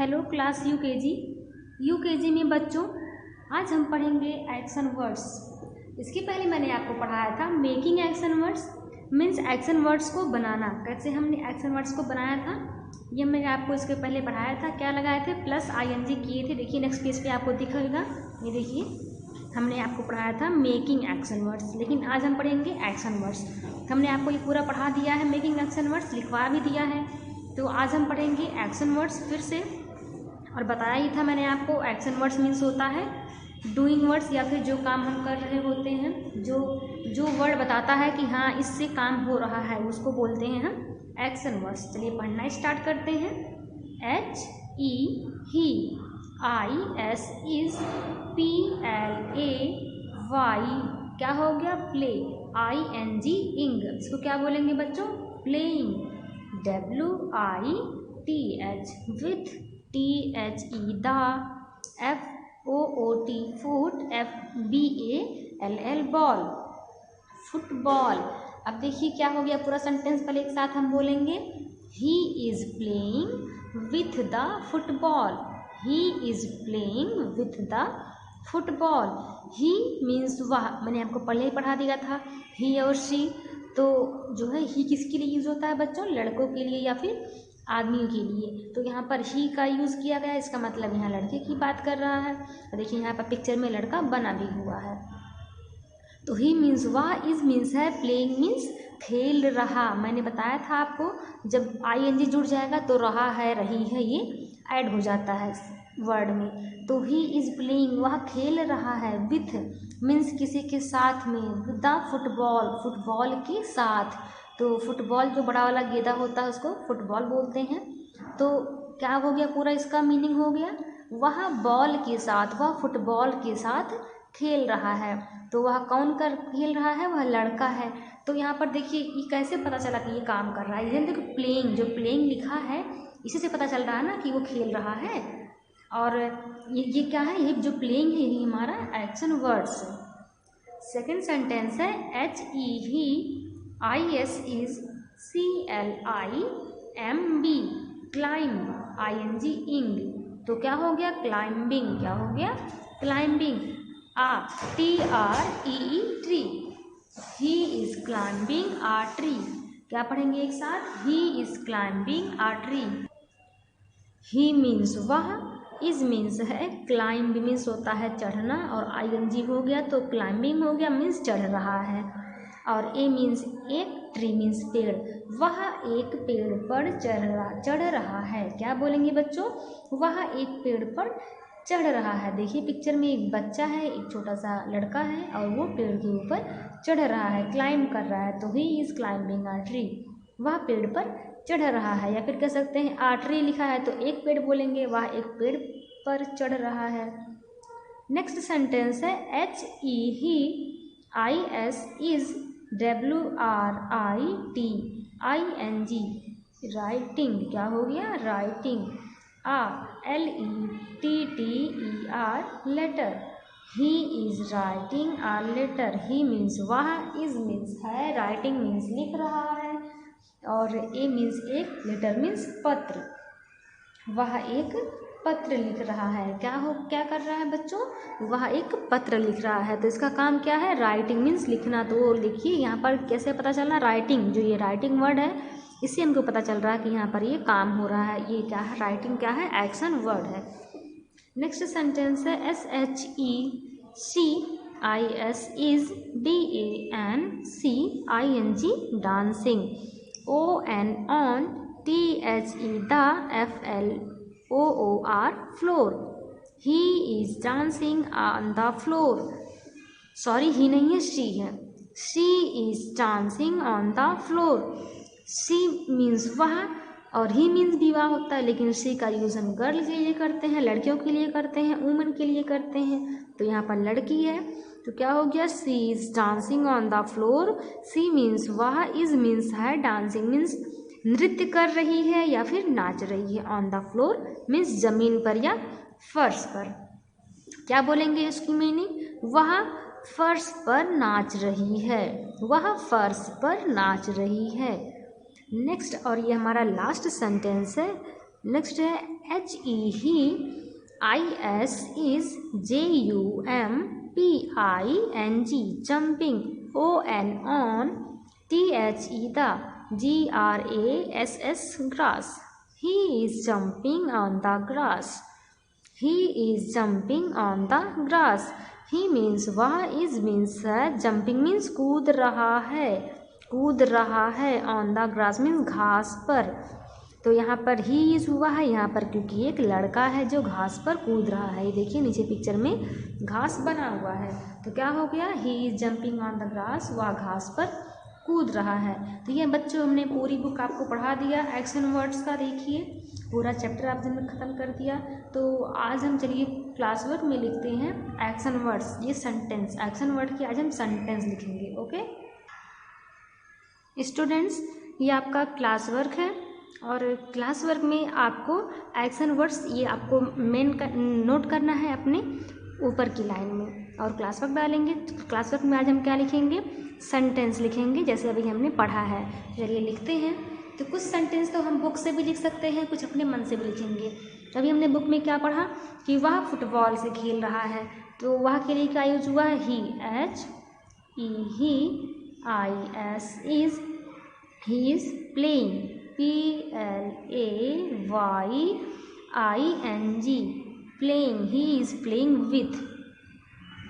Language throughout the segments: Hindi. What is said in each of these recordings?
हेलो क्लास यूकेजी में बच्चों, आज हम पढ़ेंगे एक्शन वर्ड्स। इसके पहले मैंने आपको पढ़ाया था making action words, means action words को बनाना। कैसे हमने एक्शन वर्ड्स को बनाया था ये मैंने आपको इसके पहले पढ़ाया था। क्या लगाए थे? प्लस आईएनजी किए थे। देखिए नेक्स्ट पेज पे आपको दिखेगा, ये देखिए हमने आपको पढ़ाया था मेकिंग एक्शन वर्ड्स, लेकिन आज हम पढ़ेंगे एक्शन वर्ड्स। हमने आपको ये पूरा पढ़ा दिया है, मेकिंग एक्शन वर्ड्स लिखवा भी दिया है। तो आज हम पढ़ेंगे एक्शन वर्ड्स फिर से। और बताया ही था मैंने आपको, एक्शन वर्ड्स मीन्स होता है डूइंग वर्ड्स, या फिर जो काम हम कर रहे होते हैं, जो वर्ड बताता है कि हाँ इससे काम हो रहा है, उसको बोलते हैं हम एक्शन वर्ड्स। चलिए पढ़ना स्टार्ट करते हैं। HE he, IS is, PLAY क्या हो गया? प्ले, ING इंग, इसको क्या बोलेंगे बच्चों? Playing. WITH with, THE the, FOOT foot, FBALL ball, football. अब देखिए क्या हो गया, पूरा सेंटेंस पहले एक साथ हम बोलेंगे। He is playing with the football, he is playing with the football. He means वह, मैंने आपको पहले ही पढ़ा दिया था। ही और शी, तो जो है ही किसके लिए यूज़ होता है बच्चों? लड़कों के लिए या फिर आदमियों के लिए। तो यहाँ पर ही का यूज़ किया गया, इसका मतलब यहाँ लड़के की बात कर रहा है। और देखिए यहाँ पर पिक्चर में लड़का बना भी हुआ है। तो ही मीन्स वह, इज मीन्स है, प्लेइंग मीन्स खेल रहा। मैंने बताया था आपको, जब ING जुड़ जाएगा तो रहा है, रही है, ये ऐड हो जाता है वर्ड में। तो ही इज प्लेइंग, वह खेल रहा है, विथ मीन्स किसी के साथ में, द फुटबॉल, फुटबॉल के साथ। तो फुटबॉल जो बड़ा वाला गेंदा होता है उसको फुटबॉल बोलते हैं। तो क्या हो गया, पूरा इसका मीनिंग हो गया, वह बॉल के साथ, वह फुटबॉल के साथ खेल रहा है। तो वह कौन कर खेल रहा है? वह लड़का है। तो यहाँ पर देखिए ये कैसे पता चला कि ये काम कर रहा है? ये देखो प्लेइंग, जो प्लेइंग लिखा है इसी से पता चल रहा है ना कि वो खेल रहा है। और ये क्या है? ये जो प्लेइंग है ये हमारा एक्शन वर्ड्स है। सेकेंड सेंटेंस है HE he, IS is, CLIMB climb, ING इंग। तो क्या हो गया? क्लाइंबिंग। क्या हो गया? Climbing. TREE tree, he is climbing a tree. क्या पढ़ेंगे एक साथ? He is climbing a tree. He means वह, इज मीन्स है, क्लाइंब मीन्स होता है चढ़ना, और ING हो गया तो क्लाइंबिंग हो गया, मीन्स चढ़ रहा है। और ए मीन्स एक, ट्री मीन्स पेड़, वह एक पेड़ पर चढ़ रहा है। क्या बोलेंगे बच्चों? वह एक पेड़ पर चढ़ रहा है। देखिए पिक्चर में एक बच्चा है, एक छोटा सा लड़का है, और वो पेड़ के ऊपर चढ़ रहा है, क्लाइंब कर रहा है। तो he is climbing a tree, वह पेड़ पर चढ़ रहा है। या फिर कह सकते हैं आ ट्री लिखा है तो एक पेड़ बोलेंगे, वह एक पेड़ पर चढ़ रहा है। नेक्स्ट सेंटेंस है HE he, IS is, WRITING writing. क्या हो गया? Writing. LETTER letter, he is writing a letter. He means वह, इज मीन्स है, राइटिंग मीन्स लिख रहा है, और ए मीन्स एक, लेटर मीन्स पत्र, वह एक पत्र लिख रहा है। क्या कर रहा है बच्चों? वह एक पत्र लिख रहा है। तो इसका काम क्या है? राइटिंग मीन्स लिखना। तो लिखिए यहाँ पर कैसे पता चलना, राइटिंग, जो ये राइटिंग वर्ड है इससे हमको पता चल रहा है कि यहाँ पर ये काम हो रहा है। ये क्या है? राइटिंग क्या है? एक्शन वर्ड है। नेक्स्ट सेंटेंस है SHECIS इज, DANCING dancing, ON THE the, FLOOR floor. He is dancing on the floor. Sorry he नहीं है, शी है। She is dancing on the floor. She means वह, और ही मीन्स विवाह होता है, लेकिन शी का यूज़ हम गर्ल के लिए करते हैं, लड़कियों के लिए करते हैं, वुमेन के लिए करते हैं। तो यहाँ पर लड़की है, तो क्या हो गया? She is dancing on the floor. She means वह, इज मीन्स है, डांसिंग मीन्स नृत्य कर रही है या फिर नाच रही है। ऑन द फ्लोर मीन्स जमीन पर या फर्श पर। क्या बोलेंगे इसकी मीनिंग? वह फर्श पर नाच रही है, वह फर्श पर नाच रही है। नेक्स्ट, और ये हमारा लास्ट सेंटेंस है। नेक्स्ट है HEIS is JUMPING, jumping. ON, THE, the. GRASS, grass. He is jumping on the grass. He is jumping on the grass. He means वह, is means है, jumping means कूद रहा है, कूद रहा है, on the grass means घास पर। तो यहाँ पर ही यूज हुआ है यहाँ पर क्योंकि एक लड़का है जो घास पर कूद रहा है। ये देखिए नीचे पिक्चर में घास बना हुआ है, तो क्या हो गया, he is jumping on the grass, वह घास पर कूद रहा है। तो ये बच्चों हमने पूरी बुक आपको पढ़ा दिया एक्शन वर्ड्स का, देखिए पूरा चैप्टर आपने ख़त्म कर दिया। तो आज हम चलिए क्लास वर्क में लिखते हैं एक्शन वर्ड्स, ये सेंटेंस, एक्शन वर्ड की आज हम सेंटेंस लिखेंगे। ओके स्टूडेंट्स, ये आपका क्लास वर्क है और क्लास वर्क में आपको एक्शन वर्ड्स ये आपको नोट करना है अपने ऊपर की लाइन में, और क्लास वर्क डालेंगे। तो क्लास वर्क में आज हम क्या लिखेंगे, सेंटेंस लिखेंगे, जैसे अभी हमने पढ़ा है। चलिए लिखते हैं। तो कुछ सेंटेंस तो हम बुक से भी लिख सकते हैं, कुछ अपने मन से भी लिखेंगे। अभी हमने बुक में क्या पढ़ा कि वह फुटबॉल से खेल रहा है, तो वह के लिए क्या यूज हुआ है, ही, HEIS he is playing, PLAYING, playing, he is playing with,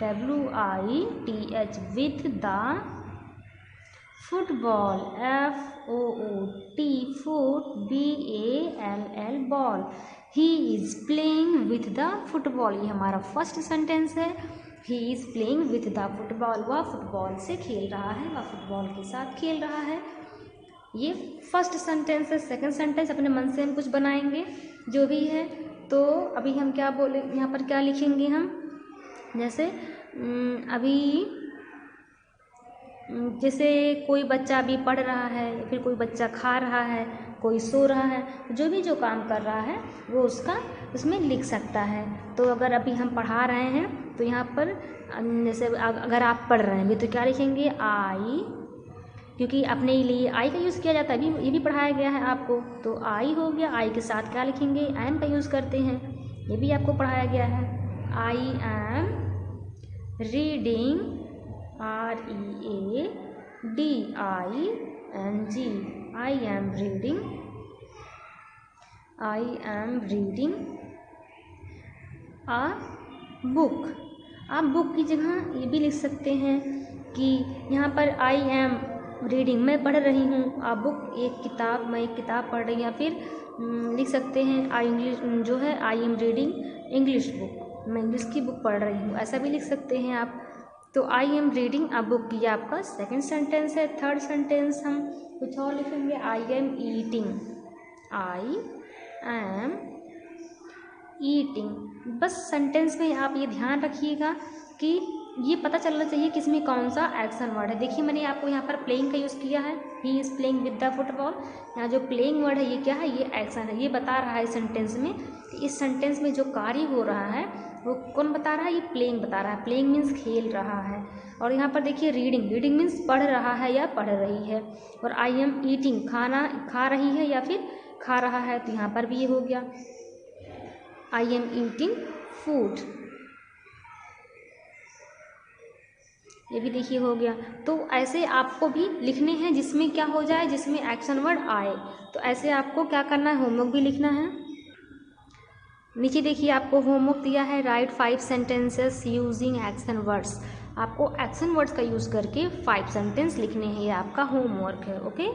WITH, with the football, FOOT, foot, BALL, ball, he is playing with the football। ये हमारा फर्स्ट सेंटेंस है, he is playing with the football, वह फुटबॉल से खेल रहा है, वह फुटबॉल के साथ खेल रहा है। ये फर्स्ट सेंटेंस है। सेकंड सेंटेंस अपने मन से हम कुछ बनाएंगे जो भी है। तो अभी हम क्या बोले, यहाँ पर क्या लिखेंगे हम, जैसे अभी जैसे कोई बच्चा अभी पढ़ रहा है, या फिर कोई बच्चा खा रहा है, कोई सो रहा है, जो भी जो काम कर रहा है वो उसका उसमें लिख सकता है। तो अगर अभी हम पढ़ा रहे हैं तो यहाँ पर जैसे अगर आप पढ़ रहे हैं भी तो क्या लिखेंगे, आई, क्योंकि अपने लिए आई का यूज़ किया जाता है, अभी ये भी पढ़ाया गया है आपको। तो आई हो गया, आई के साथ क्या लिखेंगे, एम का यूज़ करते हैं, ये भी आपको पढ़ाया गया है। I am reading, READING, I am reading a book. आप बुक की जगह ये भी लिख सकते हैं कि यहाँ पर आई एम रीडिंग, मैं पढ़ रही हूँ, आ बुक, एक किताब, मैं एक किताब पढ़ रही हूँ। या फिर लिख सकते हैं आई एम रीडिंग इंग्लिश बुक, मैं इंग्लिश की बुक पढ़ रही हूँ, ऐसा भी लिख सकते हैं आप। तो आई एम रीडिंग अ बुक, ये आपका सेकंड सेंटेंस है। थर्ड सेंटेंस हम कुछ और लिखेंगे, आई एम ईटिंग। बस सेंटेंस में आप ये ध्यान रखिएगा कि ये पता चलना चाहिए कि इसमें कौन सा एक्शन वर्ड है। देखिए मैंने आपको यहाँ पर प्लेइंग का यूज़ किया है, he is playing with the football. यहाँ जो प्लेइंग वर्ड है ये क्या है, ये एक्शन है, ये बता रहा है सेंटेंस में। इस सेंटेंस में जो कार्य हो रहा है वो कौन बता रहा है, ये प्लेइंग बता रहा है। प्लेइंग मीन्स खेल रहा है। और यहाँ पर देखिए रीडिंग मीन्स पढ़ रहा है या पढ़ रही है। और आई एम ईटिंग, खाना खा रही है या फिर खा रहा है, तो यहाँ पर भी ये हो गया, आई एम ईटिंग फूड, ये भी देखिए हो गया। तो ऐसे आपको भी लिखने हैं जिसमें क्या हो जाए, जिसमें एक्शन वर्ड आए। तो ऐसे आपको क्या करना है, होमवर्क भी लिखना है। नीचे देखिए आपको होमवर्क दिया है, right 5 sentences using action words. आपको एक्शन वर्ड्स का यूज़ करके 5 सेंटेंस लिखने हैं, ये आपका होमवर्क है। ओके।